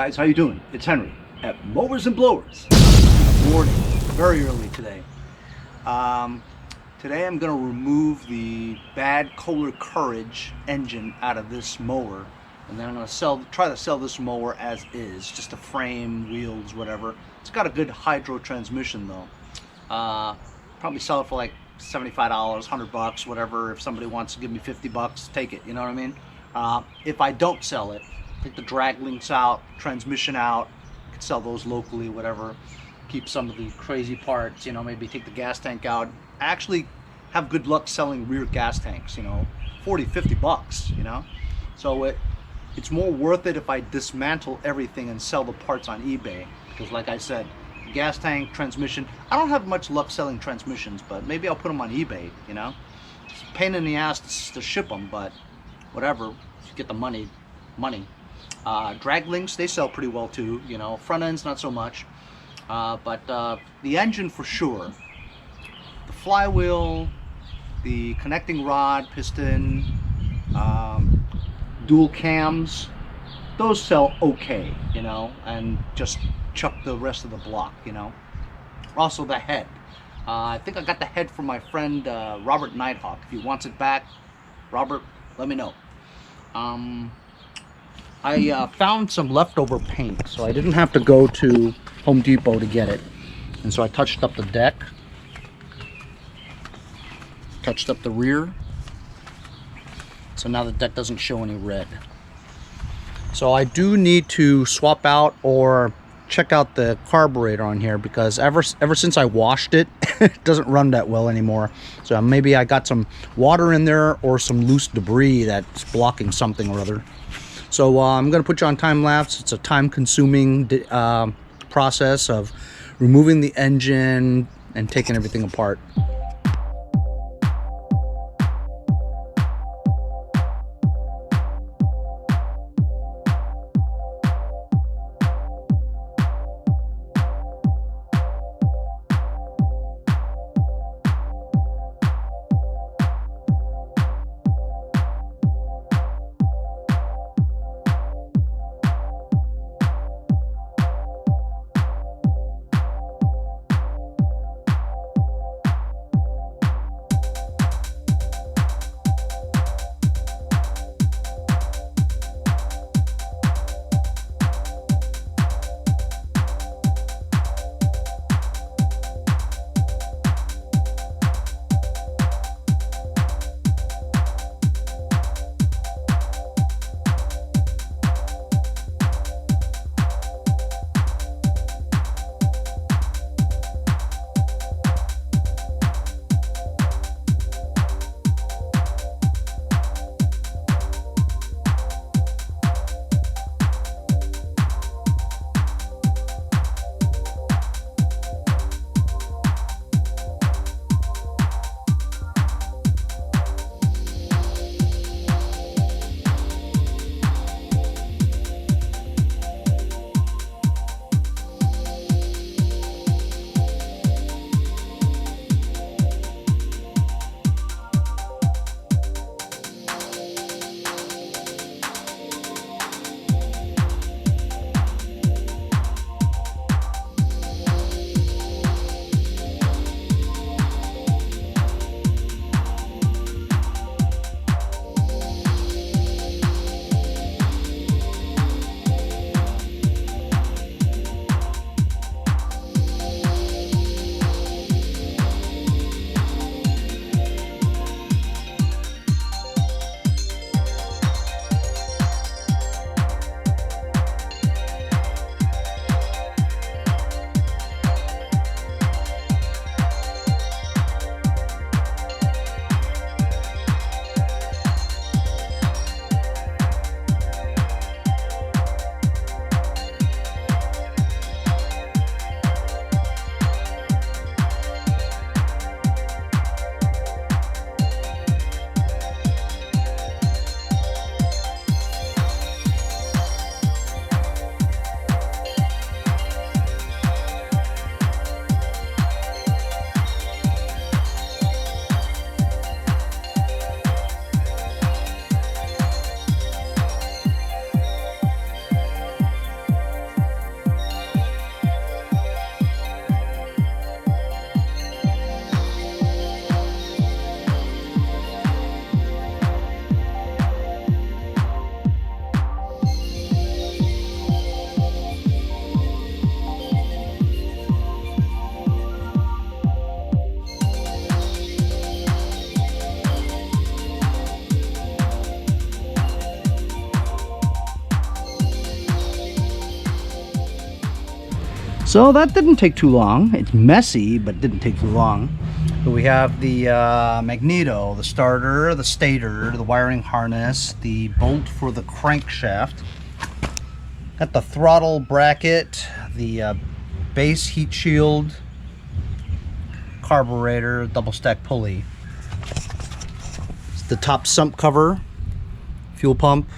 guys, how you doing? It's Henry at Mowers and Blowers. Good morning, very early today. Today I'm going to remove the bad Kohler Courage engine out of this mower, and then I'm going to try to sell this mower as is, just a frame, wheels, whatever. It's got a good hydro transmission though. Probably sell it for like $75, $100, whatever. If somebody wants to give me $50, take it. You know what I mean? If I don't sell it, take the drag links out, transmission out. You could sell those locally, whatever. Keep some of the crazy parts, you know, maybe take the gas tank out. I actually have good luck selling rear gas tanks, you know, 40, $50, you know. So it's more worth it if I dismantle everything and sell the parts on eBay, because like I said, gas tank, transmission, I don't have much luck selling transmissions, but maybe I'll put them on eBay, you know. It's a pain in the ass to ship them, but whatever, you get the money. Drag links, they sell pretty well too, you know. Front ends not so much, but the engine for sure. The flywheel, the connecting rod, piston, dual cams, those sell okay, you know, and just chuck the rest of the block, you know. Also the head, I think I got the head from my friend Robert Nighthawk. If he wants it back, Robert, let me know. I found some leftover paint, so I didn't have to go to Home Depot to get it. And so I touched up the deck, touched up the rear, so now the deck doesn't show any red. So I do need to swap out or check out the carburetor on here, because ever since I washed it, it doesn't run that well anymore. So maybe I got some water in there or some loose debris that's blocking something or other. So I'm going to put you on time lapse. It's a time-consuming process of removing the engine and taking everything apart. So that didn't take too long. It's messy, but it didn't take too long. So we have the magneto, the starter, the stator, the wiring harness, the bolt for the crankshaft. Got the throttle bracket, the base heat shield, carburetor, double stack pulley. It's the top sump cover, fuel pump,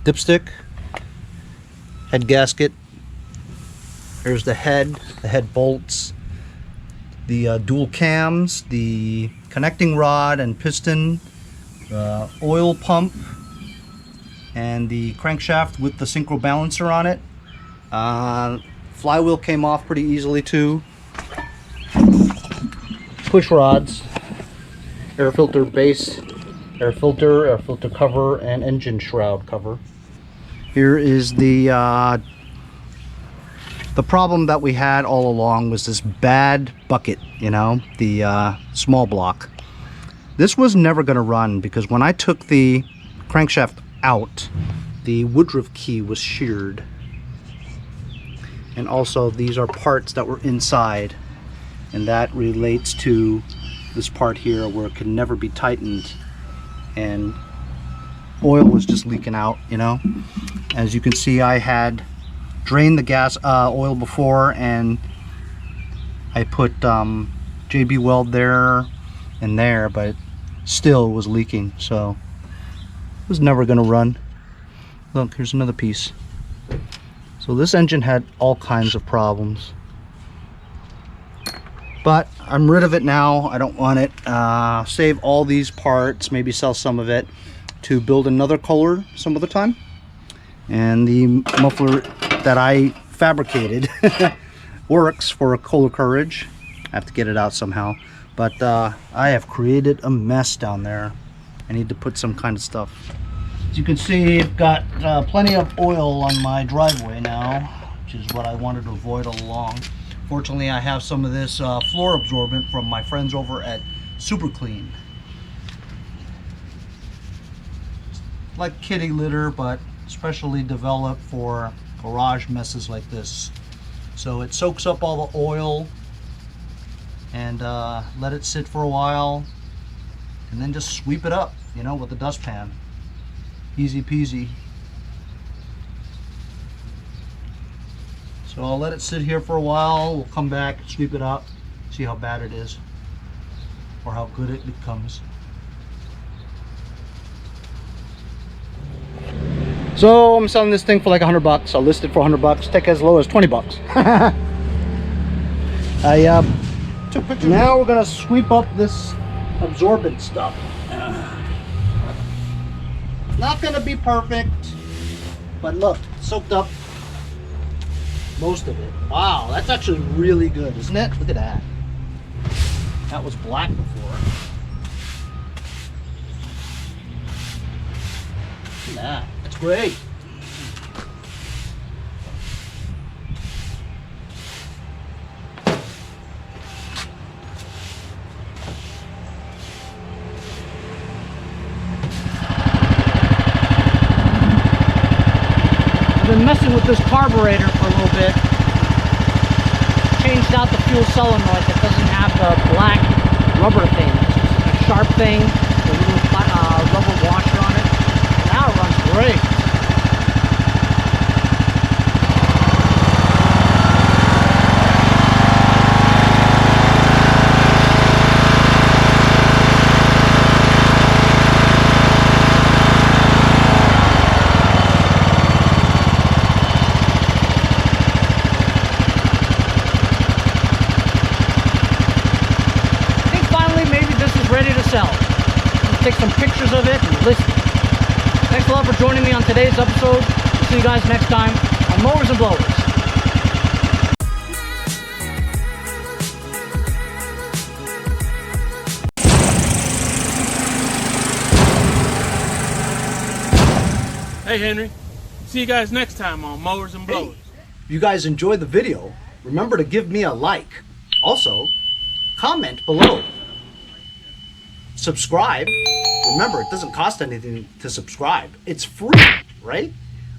dipstick, head gasket. There's the head bolts, the dual cams, the connecting rod and piston, oil pump, and the crankshaft with the synchro balancer on it. Flywheel came off pretty easily too. Push rods, air filter base, air filter cover, and engine shroud cover. Here is the problem that we had all along was this bad bucket, you know, the small block. This was never going to run because when I took the crankshaft out, the woodruff key was sheared. And also these are parts that were inside, and that relates to this part here where it could never be tightened, and oil was just leaking out, you know. As you can see, I had drained the gas oil before, and I put JB Weld there and there, but still it was leaking, so it was never going to run. Look, here's another piece. So this engine had all kinds of problems, but I'm rid of it now. I don't want it. Save all these parts, maybe sell some of it to build another Kohler some other time. And the muffler that I fabricated works for a Kohler Courage. I have to get it out somehow, but I have created a mess down there. I need to put some kind of stuff. As you can see, I've got plenty of oil on my driveway now, which is what I wanted to avoid all along. Fortunately, I have some of this floor absorbent from my friends over at Super Clean. Like kitty litter, but specially developed for garage messes like this. So it soaks up all the oil and let it sit for a while, and then just sweep it up, you know, with the dustpan. Easy peasy. So I'll let it sit here for a while. We'll come back, sweep it up, see how bad it is or how good it becomes. So I'm selling this thing for like $100. I'll list it for $100. Take as low as $20. I took pictures. Now we're gonna sweep up this absorbent stuff. Not gonna be perfect, but look, soaked up most of it. Wow, that's actually really good, isn't it? Look at that. That was black before. Look at that. That's great. I've been messing with this carburetor for a little bit. Changed out the fuel solenoid that doesn't have the black rubber thing. It's just a sharp thing with a little rubber washer on it. Now it runs great. Ready to sell. I'll take some pictures of it and list it. Thanks a lot for joining me on today's episode. We'll see you guys next time on Mowers and Blowers. Hey Henry, see you guys next time on Mowers and Blowers. Hey, if you guys enjoyed the video, remember to give me a like. Also, comment below. Subscribe. Remember, it doesn't cost anything to subscribe. It's free, right?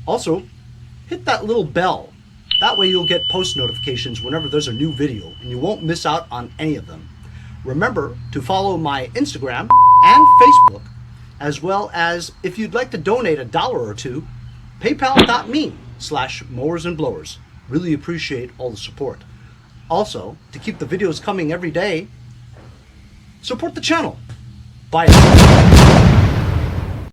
Also, hit that little bell That way you'll get post notifications whenever there's a new video and you won't miss out on any of them. Remember to follow my Instagram and Facebook, as well as if you'd like to donate $1 or $2, paypal.me/mowers and blowers. Really appreciate all the support. Also, to keep the videos coming every day, support the channel. Bye.